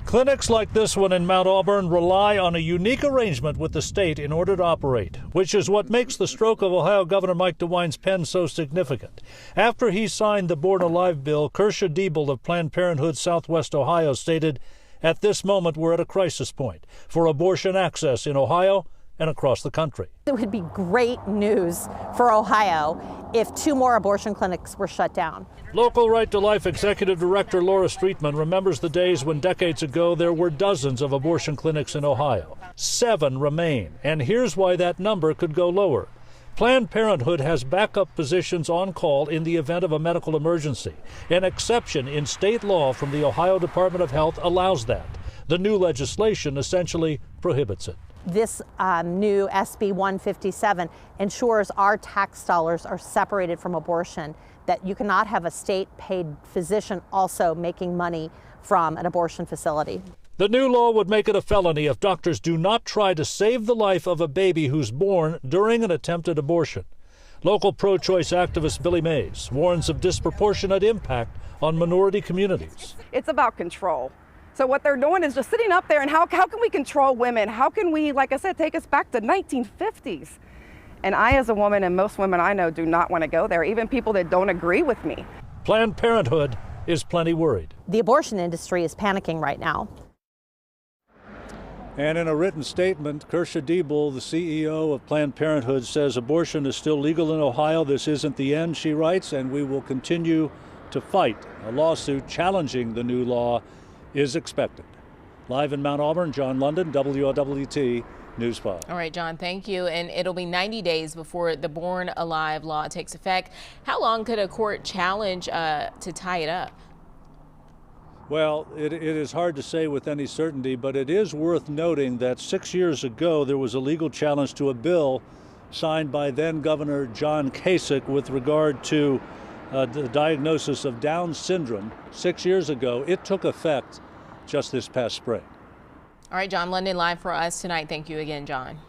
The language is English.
Clinics like this one in Mount Auburn rely on a unique arrangement with the state in order to operate, which is what makes the stroke of Ohio Governor Mike DeWine's pen so significant. After he signed the Born Alive bill, Kersha Diebel of Planned Parenthood Southwest Ohio stated, "At this moment, we're at a crisis point for abortion access in Ohio and across the country." It would be great news for Ohio if 2 more abortion clinics were shut down. Local Right to Life Executive Director Laura Streetman remembers the days when decades ago there were dozens of abortion clinics in Ohio. 7 remain, and here's why that number could go lower. Planned Parenthood has backup positions on call in the event of a medical emergency. An exception in state law from the Ohio Department of Health allows that. The new legislation essentially prohibits it. This new SB 157 ensures our tax dollars are separated from abortion, that you cannot have a state-paid physician also making money from an abortion facility. The new law would make it a felony if doctors do not try to save the life of a baby who's born during an attempted abortion. Local pro-choice activist Billy Mays warns of disproportionate impact on minority communities. It's about control. So what they're doing is just sitting up there, and how can we control women? How can we, like I said, take us back to 1950s? And I, as a woman, and most women I know, do not want to go there, even people that don't agree with me. Planned Parenthood is plenty worried. The abortion industry is panicking right now. And in a written statement, Kersha Diebel, the CEO of Planned Parenthood, says abortion is still legal in Ohio. This isn't the end, she writes, and we will continue to fight. A lawsuit challenging the new law is expected. Live in Mount Auburn, John London, WLWT News 5. All right, John, thank you. And it'll be 90 days before the Born Alive law takes effect. How long could a court challenge to tie it up? Well, it is hard to say with any certainty, but it is worth noting that 6 years ago there was a legal challenge to a bill signed by then Governor John Kasich with regard to the diagnosis of Down syndrome. 6 years ago, it took effect just this past spring. All right, John London live for us tonight. Thank you again, John.